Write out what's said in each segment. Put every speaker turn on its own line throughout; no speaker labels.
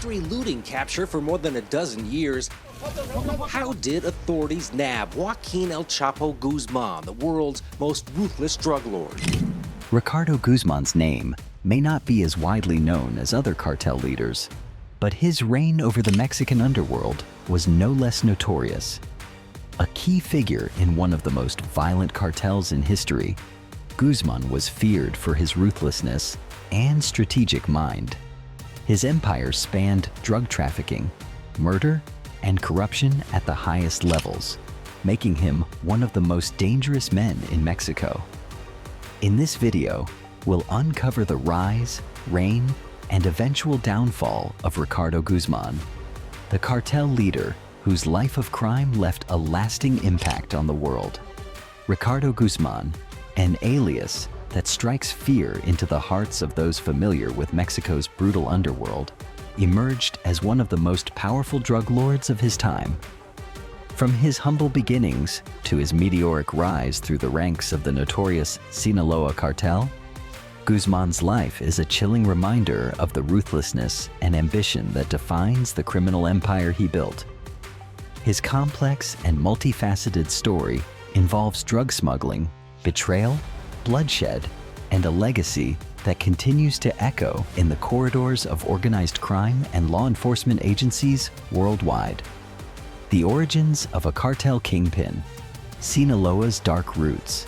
factory looting capture for more than a dozen years, how did authorities nab Joaquin El Chapo Guzman, the world's most ruthless drug lord?
Ricardo Guzman's name may not be as widely known as other cartel leaders, but his reign over the Mexican underworld was no less notorious. A key figure in one of the most violent cartels in history, Guzman was feared for his ruthlessness and strategic mind. His empire spanned drug trafficking, murder, and corruption at the highest levels, making him one of the most dangerous men in Mexico. In this video, we'll uncover the rise, reign, and eventual downfall of Ricardo Guzman, the cartel leader whose life of crime left a lasting impact on the world. Ricardo Guzman, an alias that strikes fear into the hearts of those familiar with Mexico's brutal underworld, emerged as one of the most powerful drug lords of his time. From his humble beginnings to his meteoric rise through the ranks of the notorious Sinaloa cartel, Guzman's life is a chilling reminder of the ruthlessness and ambition that defines the criminal empire he built. His complex and multifaceted story involves drug smuggling, betrayal, bloodshed, and a legacy that continues to echo in the corridors of organized crime and law enforcement agencies worldwide. The origins of a cartel kingpin, Sinaloa's dark roots.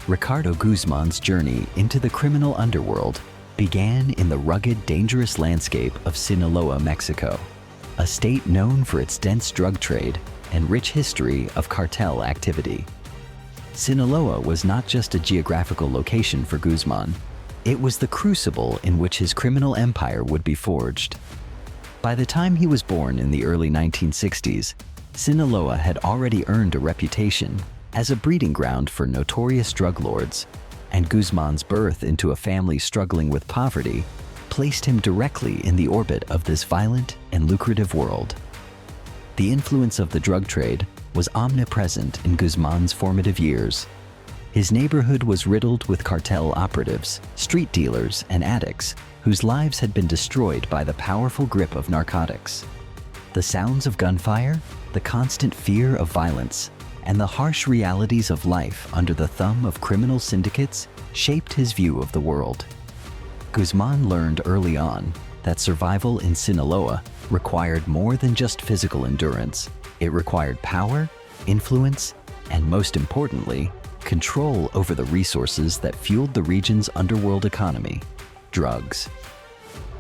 Ricardo Guzman's journey into the criminal underworld began in the rugged, dangerous landscape of Sinaloa, Mexico, a state known for its dense drug trade and rich history of cartel activity. Sinaloa was not just a geographical location for Guzman, it was the crucible in which his criminal empire would be forged. By the time he was born in the early 1960s, Sinaloa had already earned a reputation as a breeding ground for notorious drug lords, and Guzman's birth into a family struggling with poverty placed him directly in the orbit of this violent and lucrative world. The influence of the drug trade was omnipresent in Guzman's formative years. His neighborhood was riddled with cartel operatives, street dealers, and addicts whose lives had been destroyed by the powerful grip of narcotics. The sounds of gunfire, the constant fear of violence, and the harsh realities of life under the thumb of criminal syndicates shaped his view of the world. Guzman learned early on that survival in Sinaloa required more than just physical endurance. It required power, influence, and most importantly, control over the resources that fueled the region's underworld economy, drugs.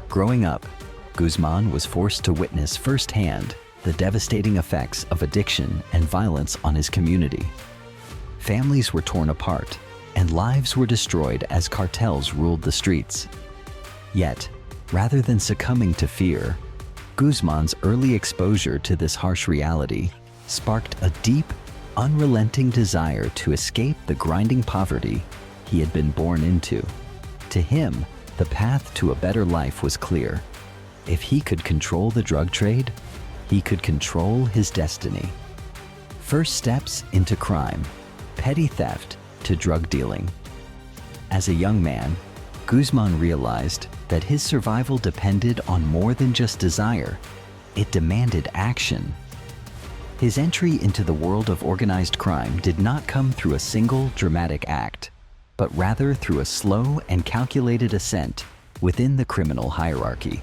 Growing up, Guzman was forced to witness firsthand the devastating effects of addiction and violence on his community. Families were torn apart, and lives were destroyed as cartels ruled the streets. Yet, rather than succumbing to fear, Guzman's early exposure to this harsh reality sparked a deep, unrelenting desire to escape the grinding poverty he had been born into. To him, the path to a better life was clear. If he could control the drug trade, he could control his destiny. First steps into crime, petty theft to drug dealing. As a young man, Guzman realized that his survival depended on more than just desire. It demanded action. His entry into the world of organized crime did not come through a single dramatic act, but rather through a slow and calculated ascent within the criminal hierarchy.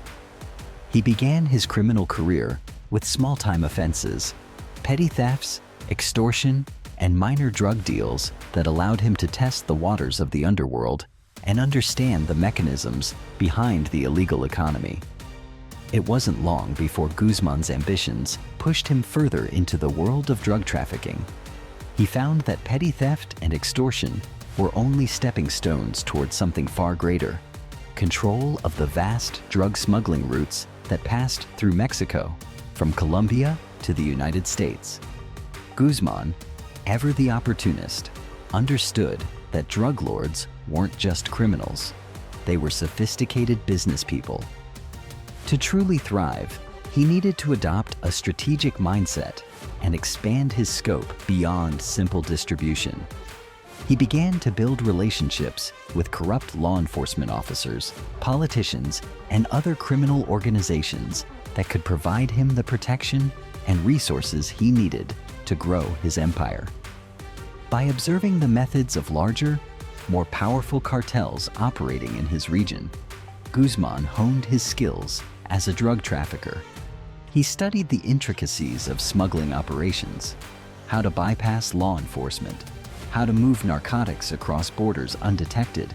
He began his criminal career with small-time offenses, petty thefts, extortion, and minor drug deals that allowed him to test the waters of the underworld and understand the mechanisms behind the illegal economy. It wasn't long before Guzman's ambitions pushed him further into the world of drug trafficking. He found that petty theft and extortion were only stepping stones towards something far greater: control of the vast drug smuggling routes that passed through Mexico, from Colombia to the United States. Guzman, ever the opportunist, understood that drug lords weren't just criminals. They were sophisticated business people. To truly thrive, he needed to adopt a strategic mindset and expand his scope beyond simple distribution. He began to build relationships with corrupt law enforcement officers, politicians, and other criminal organizations that could provide him the protection and resources he needed to grow his empire. By observing the methods of larger, more powerful cartels operating in his region, Guzman honed his skills as a drug trafficker. He studied the intricacies of smuggling operations, how to bypass law enforcement, how to move narcotics across borders undetected,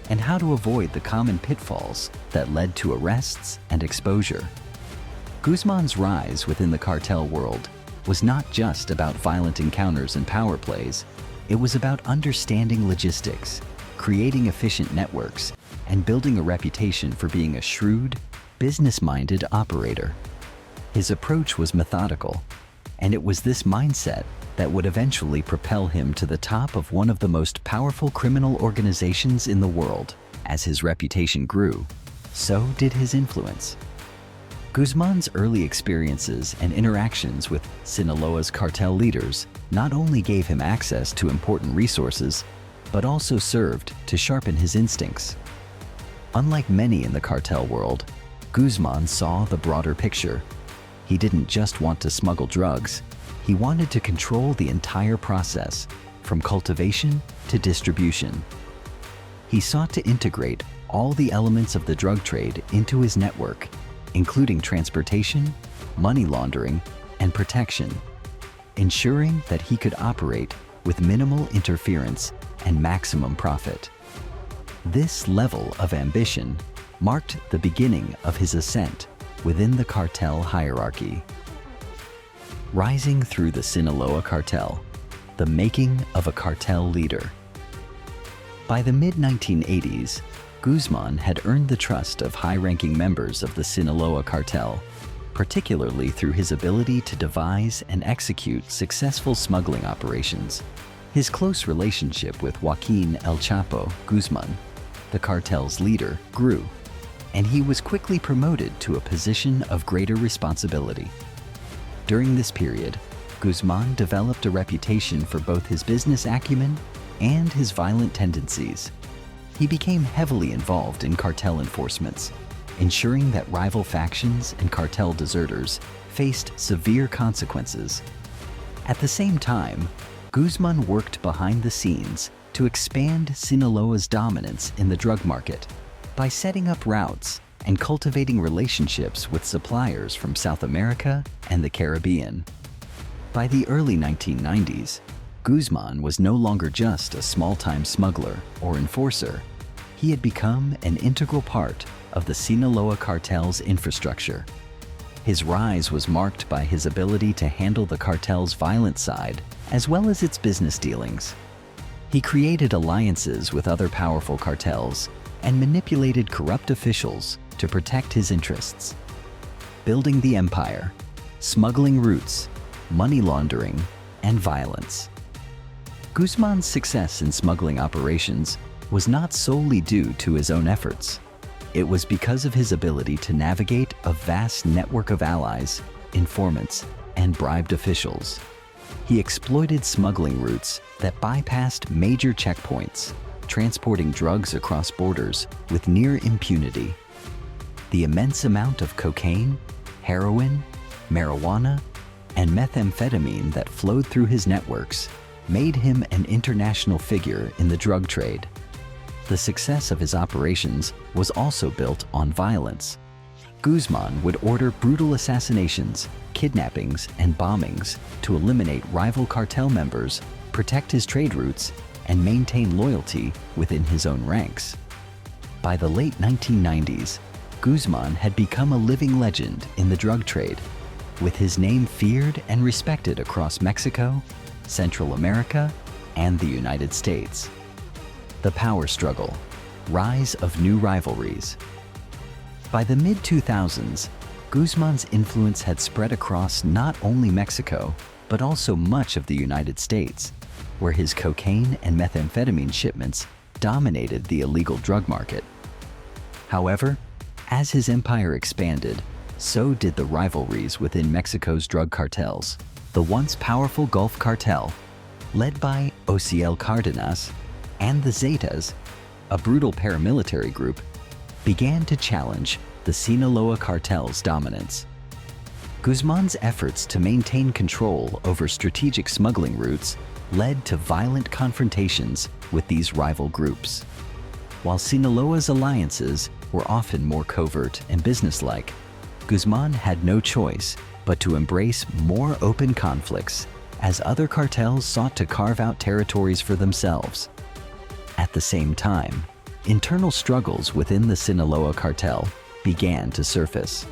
and how to avoid the common pitfalls that led to arrests and exposure. Guzman's rise within the cartel world was not just about violent encounters and power plays. It was about understanding logistics, creating efficient networks, and building a reputation for being a shrewd, business-minded operator. His approach was methodical, and it was this mindset that would eventually propel him to the top of one of the most powerful criminal organizations in the world. As his reputation grew, so did his influence. Guzman's early experiences and interactions with Sinaloa's cartel leaders not only gave him access to important resources, but also served to sharpen his instincts. Unlike many in the cartel world, Guzman saw the broader picture. He didn't just want to smuggle drugs, he wanted to control the entire process, from cultivation to distribution. He sought to integrate all the elements of the drug trade into his network, including transportation, money laundering, and protection, ensuring that he could operate with minimal interference and maximum profit. This level of ambition marked the beginning of his ascent within the cartel hierarchy. Rising through the Sinaloa cartel, the making of a cartel leader. By the mid-1980s, Guzman had earned the trust of high-ranking members of the Sinaloa cartel, particularly through his ability to devise and execute successful smuggling operations. His close relationship with Joaquin El Chapo Guzman, the cartel's leader, grew, and he was quickly promoted to a position of greater responsibility. During this period, Guzman developed a reputation for both his business acumen and his violent tendencies. He became heavily involved in cartel enforcements, ensuring that rival factions and cartel deserters faced severe consequences. At the same time, Guzman worked behind the scenes to expand Sinaloa's dominance in the drug market by setting up routes and cultivating relationships with suppliers from South America and the Caribbean. By the early 1990s, Guzman was no longer just a small-time smuggler or enforcer. He had become an integral part of the Sinaloa cartel's infrastructure. His rise was marked by his ability to handle the cartel's violent side as well as its business dealings. He created alliances with other powerful cartels and manipulated corrupt officials to protect his interests. Building the empire, smuggling routes, money laundering, and violence. Guzman's success in smuggling operations was not solely due to his own efforts. It was because of his ability to navigate a vast network of allies, informants, and bribed officials. He exploited smuggling routes that bypassed major checkpoints, transporting drugs across borders with near impunity. The immense amount of cocaine, heroin, marijuana, and methamphetamine that flowed through his networks made him an international figure in the drug trade. The success of his operations was also built on violence. Guzman would order brutal assassinations, kidnappings, and bombings to eliminate rival cartel members, protect his trade routes, and maintain loyalty within his own ranks. By the late 1990s, Guzman had become a living legend in the drug trade, with his name feared and respected across Mexico, Central America, and the United States. The power struggle, rise of new rivalries. By the mid-2000s, Guzman's influence had spread across not only Mexico, but also much of the United States, where his cocaine and methamphetamine shipments dominated the illegal drug market. However, as his empire expanded, so did the rivalries within Mexico's drug cartels. The once powerful Gulf Cartel, led by Ociel Cardenas, and the Zetas, a brutal paramilitary group, began to challenge the Sinaloa cartel's dominance. Guzman's efforts to maintain control over strategic smuggling routes led to violent confrontations with these rival groups. While Sinaloa's alliances were often more covert and businesslike, Guzman had no choice but to embrace more open conflicts as other cartels sought to carve out territories for themselves. At the same time, internal struggles within the Sinaloa cartel began to surface.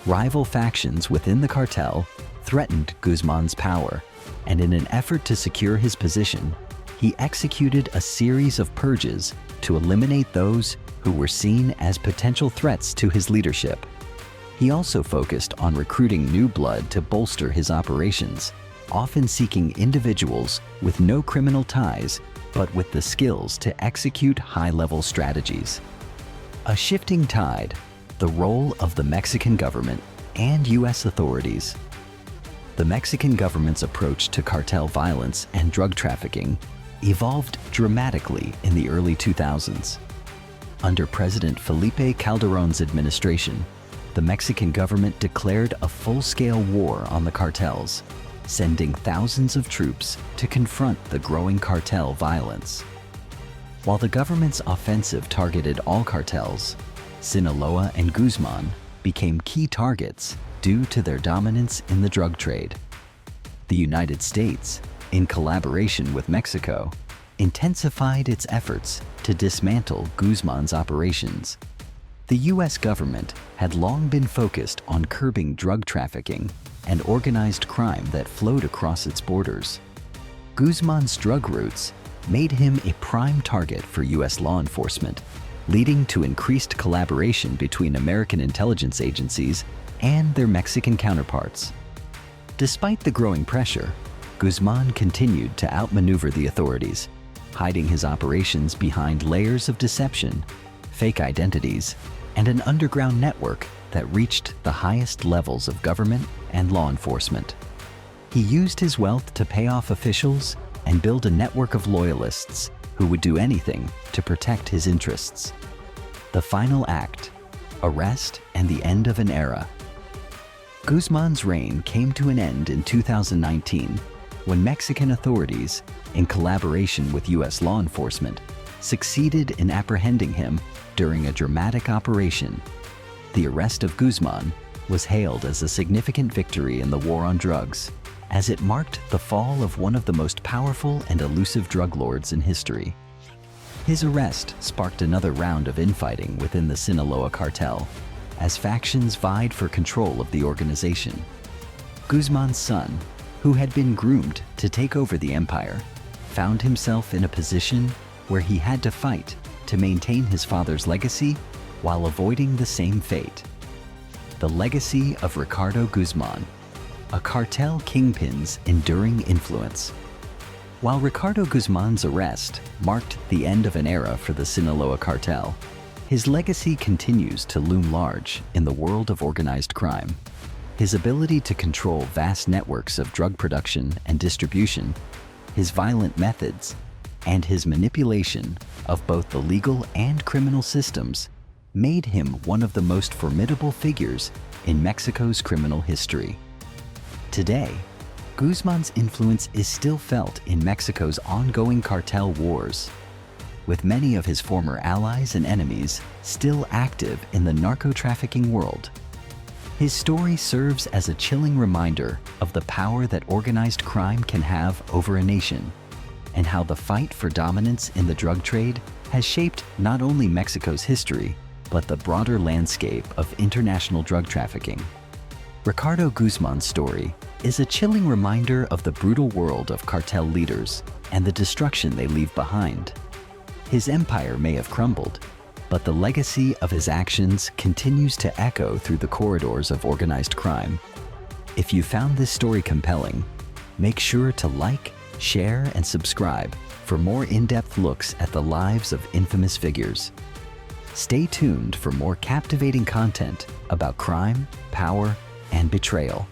Rival factions within the cartel threatened Guzman's power, and in an effort to secure his position, he executed a series of purges to eliminate those who were seen as potential threats to his leadership. He also focused on recruiting new blood to bolster his operations, often seeking individuals with no criminal ties but with the skills to execute high-level strategies. A shifting tide, the role of the Mexican government and U.S. authorities. The Mexican government's approach to cartel violence and drug trafficking evolved dramatically in the early 2000s. Under President Felipe Calderón's administration, the Mexican government declared a full-scale war on the cartels, sending thousands of troops to confront the growing cartel violence. While the government's offensive targeted all cartels, Sinaloa and Guzman became key targets due to their dominance in the drug trade. The United States, in collaboration with Mexico, intensified its efforts to dismantle Guzman's operations. The U.S. government had long been focused on curbing drug trafficking and organized crime that flowed across its borders. Guzman's drug routes made him a prime target for U.S. law enforcement, leading to increased collaboration between American intelligence agencies and their Mexican counterparts. Despite the growing pressure, Guzman continued to outmaneuver the authorities, hiding his operations behind layers of deception, fake identities, and an underground network that reached the highest levels of government and law enforcement. He used his wealth to pay off officials and build a network of loyalists who would do anything to protect his interests. The final act, arrest and the end of an era. Guzman's reign came to an end in 2019 when Mexican authorities, in collaboration with U.S. law enforcement, succeeded in apprehending him during a dramatic operation. The arrest of Guzman was hailed as a significant victory in the war on drugs, as it marked the fall of one of the most powerful and elusive drug lords in history. His arrest sparked another round of infighting within the Sinaloa cartel, as factions vied for control of the organization. Guzman's son, who had been groomed to take over the empire, found himself in a position where he had to fight to maintain his father's legacy while avoiding the same fate. The legacy of Ricardo Guzman, a cartel kingpin's enduring influence. While Ricardo Guzman's arrest marked the end of an era for the Sinaloa cartel, his legacy continues to loom large in the world of organized crime. His ability to control vast networks of drug production and distribution, his violent methods, and his manipulation of both the legal and criminal systems made him one of the most formidable figures in Mexico's criminal history. Today, Guzman's influence is still felt in Mexico's ongoing cartel wars, with many of his former allies and enemies still active in the narco-trafficking world. His story serves as a chilling reminder of the power that organized crime can have over a nation, and how the fight for dominance in the drug trade has shaped not only Mexico's history, but the broader landscape of international drug trafficking. Ricardo Guzman's story is a chilling reminder of the brutal world of cartel leaders and the destruction they leave behind. His empire may have crumbled, but the legacy of his actions continues to echo through the corridors of organized crime. If you found this story compelling, make sure to like, share, and subscribe for more in-depth looks at the lives of infamous figures. Stay tuned for more captivating content about crime, power, and betrayal.